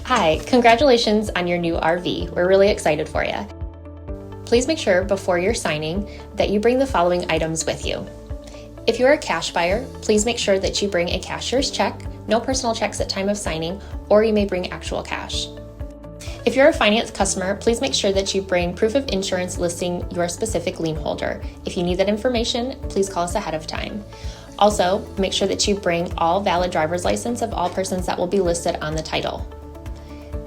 Hi, congratulations on your new RV. We're really excited for you. Please make sure before you're signing that you bring the following items with you. If you're a cash buyer, please make sure that you bring a cashier's check, no personal checks at time of signing, or you may bring actual cash. If you're a finance customer, please make sure that you bring proof of insurance listing your specific lien holder. If you need that information, please call us ahead of time. Also, make sure that you bring all valid driver's license of all persons that will be listed on the title.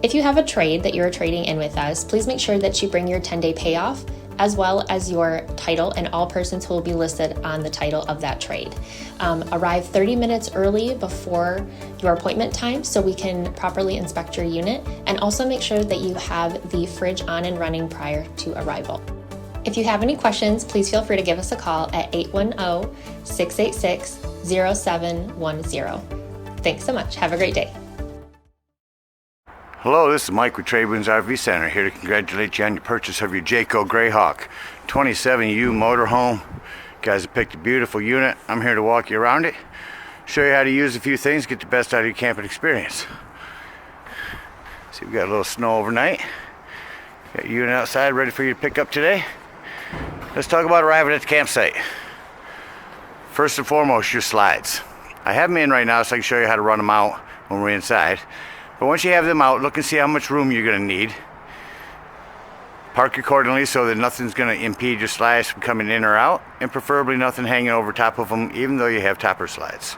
If you have a trade that you're trading in with us, please make sure that you bring your 10-day payoff as well as your title and all persons who will be listed on the title of that trade. Arrive 30 minutes early before your appointment time so we can properly inspect your unit, and also make sure that you have the fridge on and running prior to arrival. If you have any questions, please feel free to give us a call at 810-686-0710. Thanks so much. Have a great day. Hello, this is Mike with TradeWinds RV Center, here to congratulate you on your purchase of your Jayco Greyhawk 27U motorhome. You guys have picked a beautiful unit. I'm here to walk you around it, show you how to use a few things, get the best out of your camping experience. See, we got a little snow overnight. Got your unit outside ready for you to pick up today. Let's talk about arriving at the campsite. First and foremost, your slides. I have them in right now so I can show you how to run them out when we're inside. But once you have them out, look and see how much room you're going to need. Park accordingly so that nothing's going to impede your slides from coming in or out, and preferably nothing hanging over top of them, even though you have topper slides.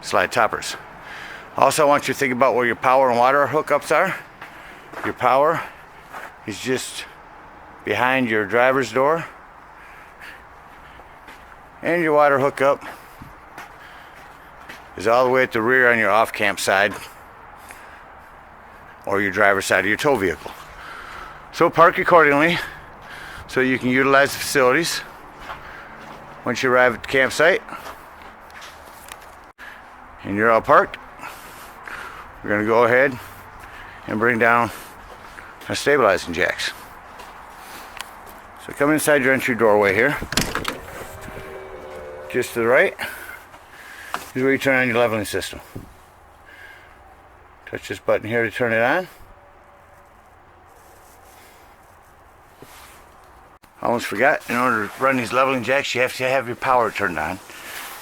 Slide toppers. Also, I want you to think about where your power and water hookups are. Your power is just behind your driver's door, and your water hookup is all the way at the rear on your off-camp side, or your driver's side of your tow vehicle. So park accordingly so you can utilize the facilities. Once you arrive at the campsite and you're all parked, we're going to go ahead and bring down our stabilizing jacks. So come inside your entry doorway here. Just to the right is where you turn on your leveling system. Touch this button here to turn it on. I almost forgot, in order to run these leveling jacks, you have to have your power turned on.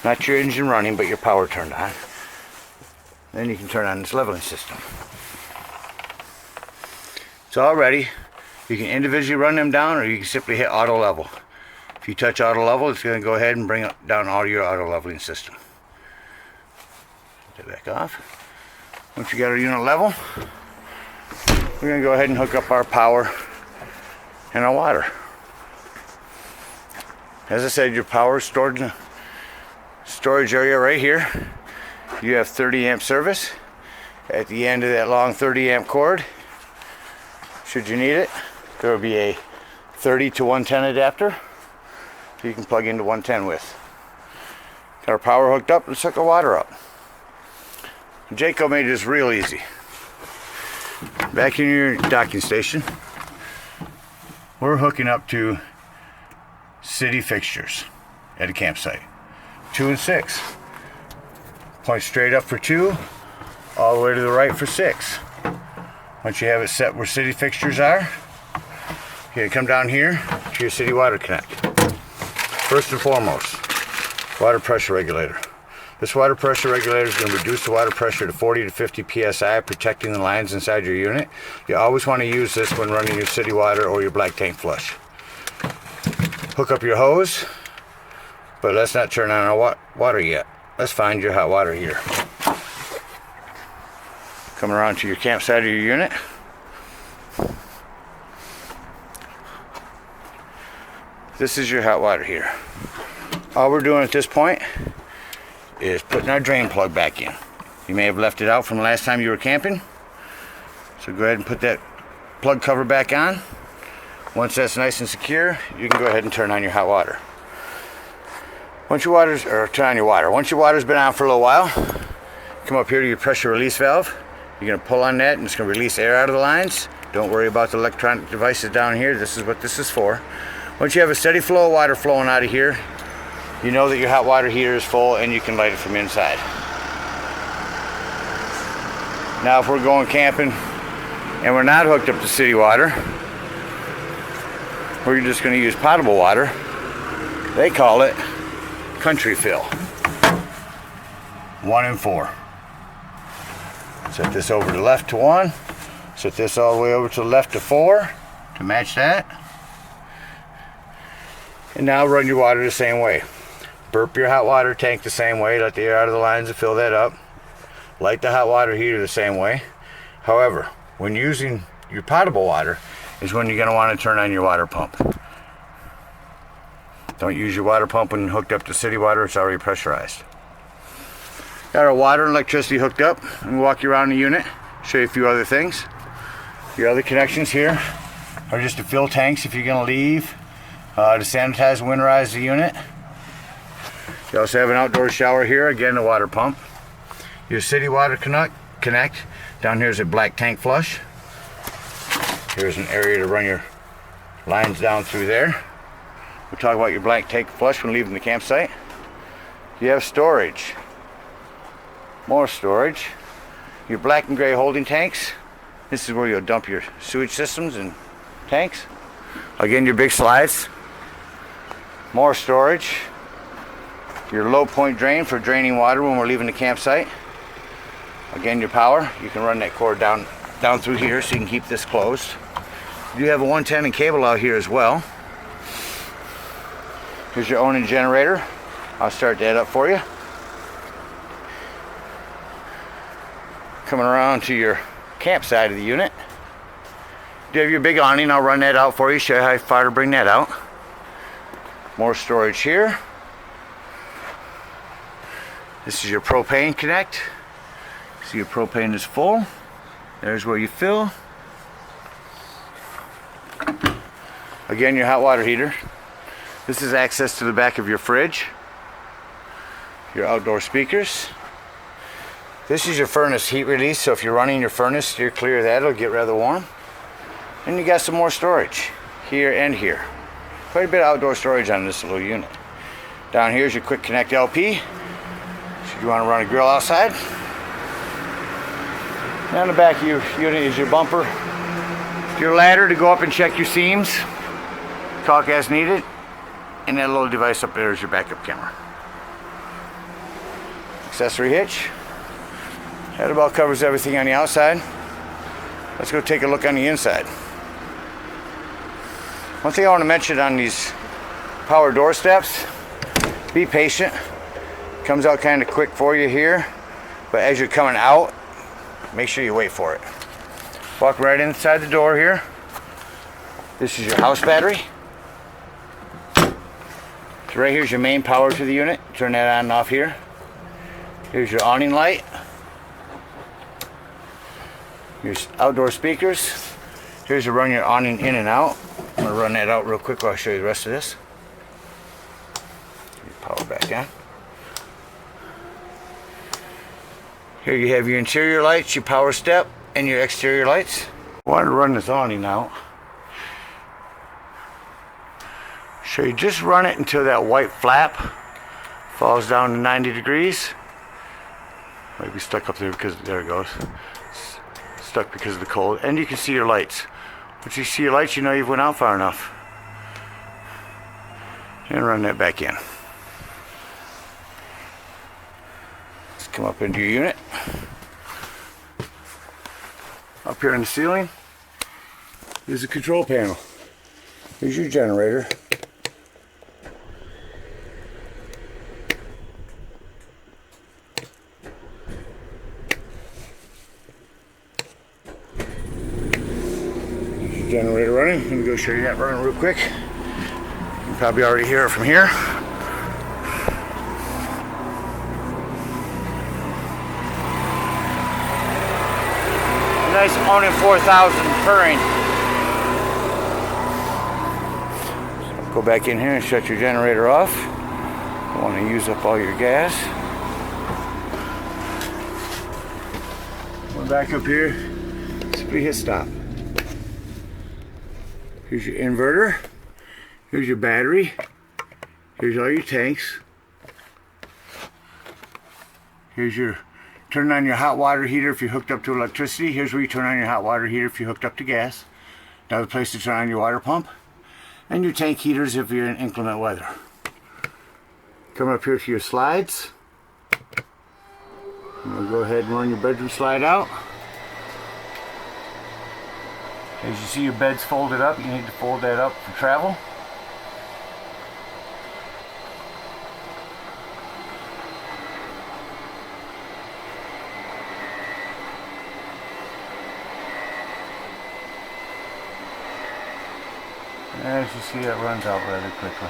Not your engine running, but your power turned on. Then you can turn on this leveling system. It's all ready. You can individually run them down, or you can simply hit auto level. If you touch auto level, it's going to go ahead and bring down all your auto leveling system. Put that back off. Once you got our unit level, we're going to go ahead and hook up our power and our water. As I said, your power is stored in the storage area right here. You have 30 amp service. At the end of that long 30 amp cord, should you need it, there will be a 30 to 110 adapter so you can plug into 110 with. Got our power hooked up, let's hook our water up. Jayco made this real easy. Back in your docking station, we're hooking up to city fixtures at a campsite. 2 and 6. Point straight up for 2, all the way to the right for 6. Once you have it set where city fixtures are, you're going to come down here to your city water connect. First and foremost, water pressure regulator. This water pressure regulator is going to reduce the water pressure to 40 to 50 psi, protecting the lines inside your unit. You always want to use this when running your city water or your black tank flush. Hook up your hose, but let's not turn on our water yet. Let's find your hot water heater. Coming around to your campsite of your unit. This is your hot water heater. All we're doing at this point is putting our drain plug back in. You may have left it out from the last time you were camping, so go ahead and put that plug cover back on. Once that's nice and secure, you can go ahead and turn on your hot water. Once your water's been on for a little while, come up here to your pressure release valve. You're going to pull on that and it's going to release air out of the lines. Don't worry about the electronic devices down here. This is what this is for. Once you have a steady flow of water flowing out of here, you know that your hot water heater is full and you can light it from inside. Now if we're going camping and we're not hooked up to city water, we're just going to use potable water. They call it country fill. 1 and 4. Set this over to left to 1. Set this all the way over to the left to 4 to match that. And now run your water the same way. Burp your hot water tank the same way. Let the air out of the lines and fill that up. Light the hot water heater the same way. However, when using your potable water is when you're going to want to turn on your water pump. Don't use your water pump when hooked up to city water. It's already pressurized. Got our water and electricity hooked up. Let me walk you around the unit, show you a few other things. Your other connections here are just to fill tanks if you're going to leave, to sanitize and winterize the unit. You also have an outdoor shower here, again a water pump. Your city water connect. Down here is a black tank flush. Here's an area to run your lines down through there. We'll talk about your black tank flush when leaving the campsite. You have storage. More storage. Your black and gray holding tanks. This is where you'll dump your sewage systems and tanks. Again, your big slides. More storage. Your low point drain for draining water when we're leaving the campsite. Again, your power. You can run that cord down through here so you can keep this closed. You have a 110 and cable out here as well. Here's your owning generator. I'll start that up for you. Coming around to your campsite of the unit. You have your big awning. I'll run that out for you, show you how far to bring that out. More storage here. This is your propane connect. See, your propane is full. There's where you fill. Again, your hot water heater. This is access to the back of your fridge. Your outdoor speakers. This is your furnace heat release, so if you're running your furnace, steer clear of that, it'll get rather warm. And you got some more storage here and here. Quite a bit of outdoor storage on this little unit. Down here is your quick connect LP. Should you want to run a grill outside. Down the back of your unit is your bumper. Your ladder to go up and check your seams. Caulk as needed. And that little device up there is your backup camera. Accessory hitch. That about covers everything on the outside. Let's go take a look on the inside. One thing I want to mention on these power door steps, be patient. Comes out kind of quick for you here, but as you're coming out, make sure you wait for it. Walk right inside the door here. This is your house battery. So right here's your main power to the unit. Turn that on and off here. Here's your awning light. Your outdoor speakers. Here's to run your awning in and out. I'm going to run that out real quick while I show you the rest of this. Your power back on. Here you have your interior lights, your power step, and your exterior lights. I wanted to run this awning out. So you just run it until that white flap falls down to 90 degrees. Might be stuck up there because, there it goes. It's stuck because of the cold. And you can see your lights. Once you see your lights, you know you've went out far enough. And run that back in. Let's come up into your unit. Up here in the ceiling is a control panel. Here's your generator. Generator running. Let me go show you that running real quick. You can probably already hear it from here. A nice Onin 4000 purring. So go back in here and shut your generator off. Don't want to use up all your gas. We're back up here. Simply hit stop. Here's your inverter. Here's your battery. Here's all your tanks. Here's your Turn on your hot water heater if you're hooked up to electricity. Here's where you turn on your hot water heater if you're hooked up to gas. Another place to turn on your water pump. And your tank heaters if you're in inclement weather. Come up here to your slides. We'll go ahead and run your bedroom slide out. As you see your bed's folded up, you need to fold that up for travel. As you see, it runs out rather quickly.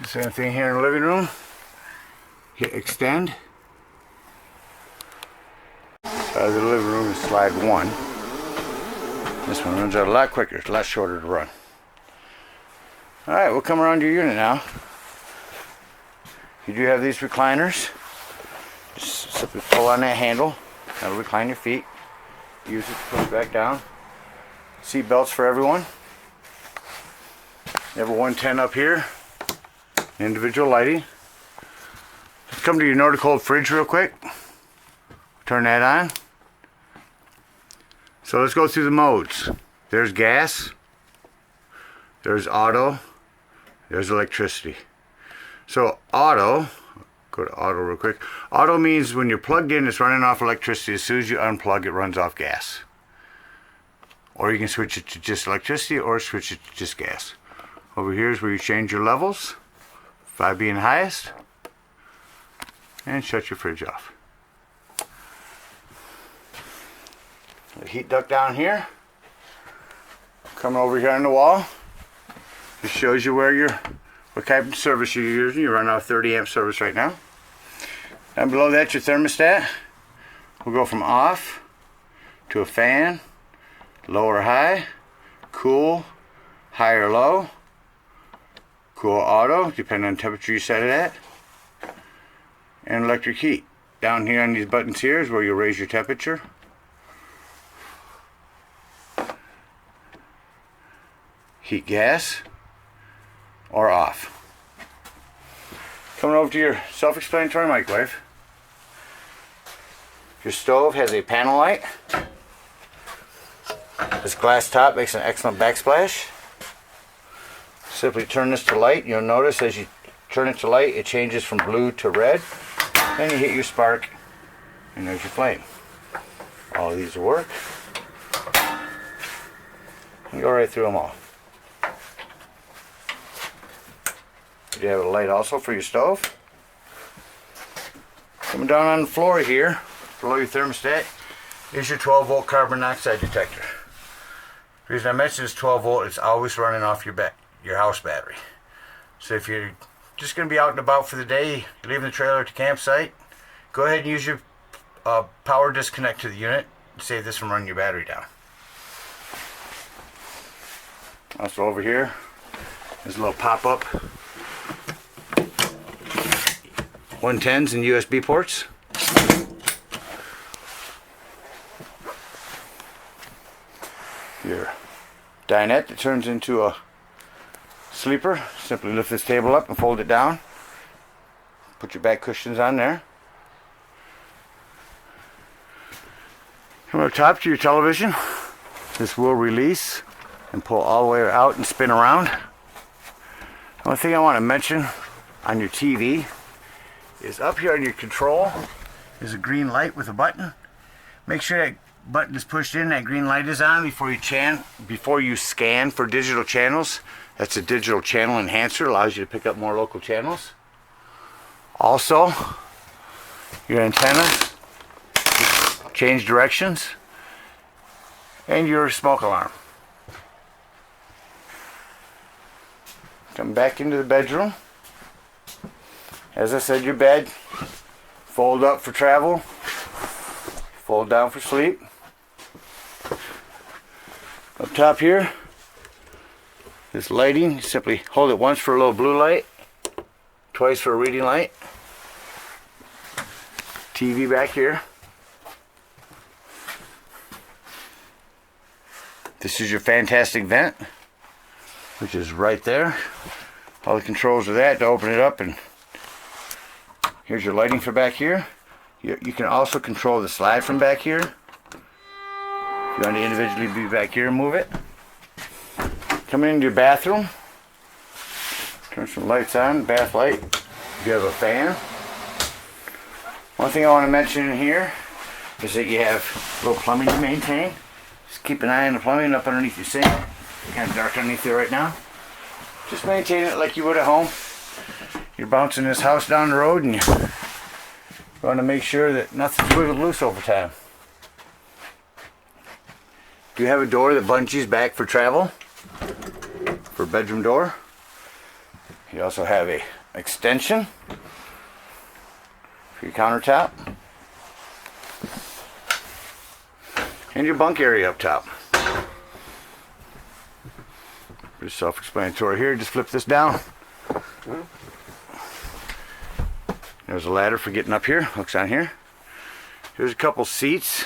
Same thing here in the living room. Hit extend. The living room is slide 1. This one runs out a lot quicker. It's a lot shorter to run. Alright, we'll come around your unit now. You do have these recliners. Just simply pull on that handle. That'll recline your feet. Use it to put it back down. Seat belts for everyone. You have a 110 up here. Individual lighting. Let's come to your Nordic Cold fridge real quick. Turn that on. So let's go through the modes. There's gas. There's auto. There's electricity. So auto, go to auto real quick. Auto means when you're plugged in, it's running off electricity. As soon as you unplug, it runs off gas. Or you can switch it to just electricity or switch it to just gas. Over here is where you change your levels. 5 being highest. And shut your fridge off. The heat duct down here. Coming over here on the wall. Just shows you what type of service you're using. You're running off 30 amp service right now. Down below that, your thermostat. We'll go from off to a fan, low or high, cool, high or low, cool auto, depending on the temperature you set it at, and electric heat. Down here on these buttons here is where you'll raise your temperature. Heat gas or off. Coming over to your self-explanatory microwave. Your stove has a panel light. This glass top makes an excellent backsplash. Simply turn this to light. You'll notice as you turn it to light, it changes from blue to red. Then you hit your spark, and there's your flame. All of these will work. You go right through them all. You have a light also for your stove. Coming down on the floor here, below your thermostat, is your 12 volt carbon monoxide detector. The reason I mentioned this 12 volt, it's always running off your house battery. So if you're just going to be out and about for the day, you're leaving the trailer at the campsite, go ahead and use your power disconnect to the unit and save this from running your battery down. Also over here, there's a little pop-up 110s and USB ports. Your dinette that turns into a sleeper. Simply lift this table up and fold it down. Put your back cushions on there. Come up top to your television. This will release and pull all the way out and spin around. The only thing I want to mention on your TV is up here on your control is a green light with a button. Make sure that button is pushed in, that green light is on before you scan for digital channels. That's a digital channel enhancer, allows you to pick up more local channels. Also, your antenna, change directions, and your smoke alarm. Come back into the bedroom. As I said, your bed, fold up for travel, fold down for sleep. Up top here, this lighting, simply hold it once for a little blue light, twice for a reading light. TV back here. This is your fantastic vent, which is right there. All the controls of that to open it up and Here's your lighting for back here. You can also control the slide from back here. If you want to individually be back here and move it. Coming into your bathroom. Turn some lights on, bath light. You have a fan. One thing I want to mention in here is that you have a little plumbing to maintain. Just keep an eye on the plumbing up underneath your sink. It's kind of dark underneath there right now. Just maintain it like you would at home. You're bouncing this house down the road and you want to make sure that nothing's wiggled loose over time. Do you have a door that bungees back for travel? For a bedroom door? You also have a extension for your countertop. And your bunk area up top. Pretty self-explanatory here. Just flip this down. There's a ladder for getting up here. Hooks on here. Here's a couple seats.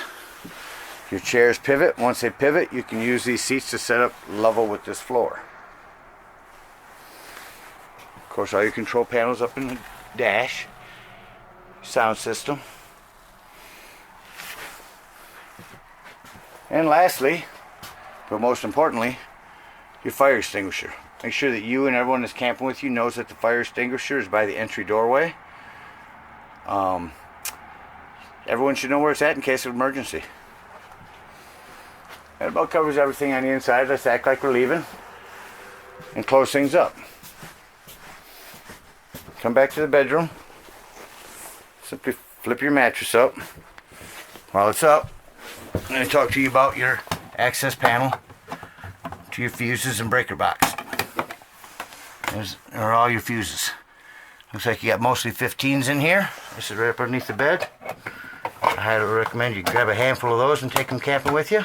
Your chairs pivot. Once they pivot, you can use these seats to set up level with this floor. Of course, all your control panels up in the dash. Sound system. And lastly, but most importantly, your fire extinguisher. Make sure that you and everyone that's camping with you knows that the fire extinguisher is by the entry doorway. Everyone should know where it's at in case of emergency. That about covers everything on the inside. Let's act like we're leaving and close things up. Come back to the bedroom. Simply flip your mattress up. While it's up, I'm going to talk to you about your access panel to your fuses and breaker box. There are all your fuses. Looks like you got mostly 15s in here. This is right up underneath the bed. I highly recommend you grab a handful of those and take them camping with you.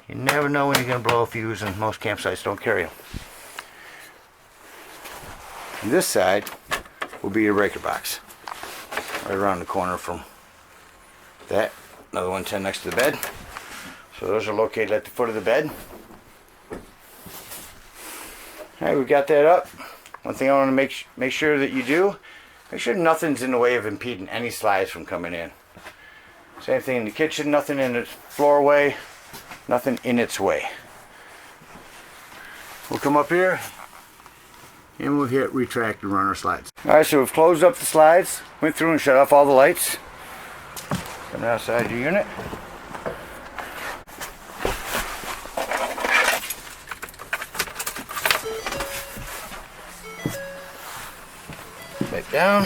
You never know when you're going to blow a fuse, and most campsites don't carry them. And this side will be your breaker box. Right around the corner from that. Another one 10 next to the bed. So those are located at the foot of the bed. Alright, we've got that up. One thing I want to make sure that you do, make sure nothing's in the way of impeding any slides from coming in. Same thing in the kitchen, nothing in the floorway, nothing in its way. We'll come up here and we'll hit retract and run our slides. Alright, so we've closed up the slides, went through and shut off all the lights. Coming outside your unit. Back down.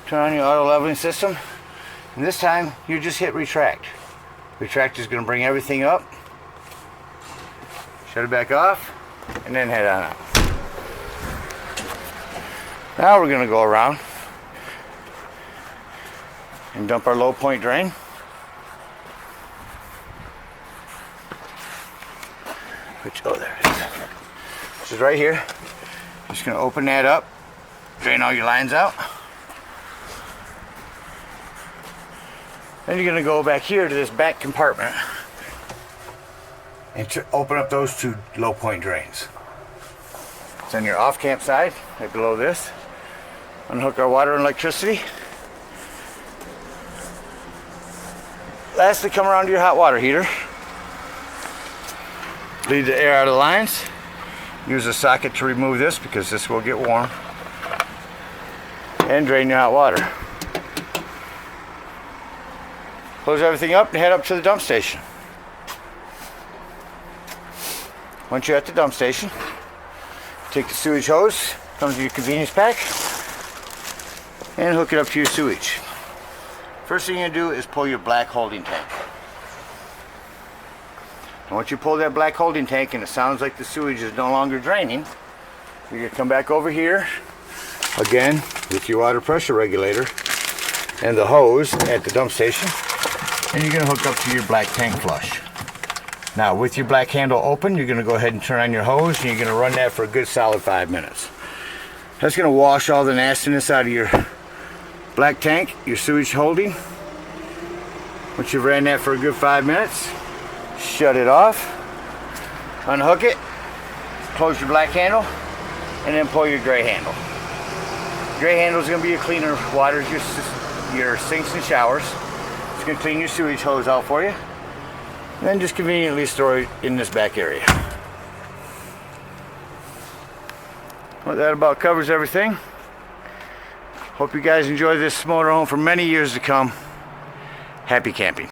Turn on your auto leveling system. And this time you just hit retract. Retract is going to bring everything up. Shut it back off. And then head on out. Now we're going to go around and dump our low point drain. Oh, there it is. This is right here. Just going to open that up. Drain all your lines out. Then you're going to go back here to this back compartment and open up those two low point drains. It's on your off camp side, right below this. Unhook our water and electricity. Lastly, come around to your hot water heater. Lead the air out of the lines. Use a socket to remove this because this will get warm. And drain your hot water. Close everything up and head up to the dump station. Once you're at the dump station, take the sewage hose, comes with your convenience pack, and hook it up to your sewage. First thing you're going to do is pull your black holding tank. And once you pull that black holding tank and it sounds like the sewage is no longer draining, you're going to come back over here again with your water pressure regulator and the hose at the dump station, and you're going to hook up to your black tank flush. Now with your black handle open, you're going to go ahead and turn on your hose and you're going to run that for a good solid 5 minutes. That's going to wash all the nastiness out of your black tank, your sewage holding. Once you've ran that for a good 5 minutes, shut it off, unhook it, close your black handle, and then pull your gray handle. Gray handle is going to be a cleaner. Waters your sinks and showers. It's going to clean your sewage hose out for you. And then just conveniently store it in this back area. Well, that about covers everything. Hope you guys enjoy this motorhome for many years to come. Happy camping.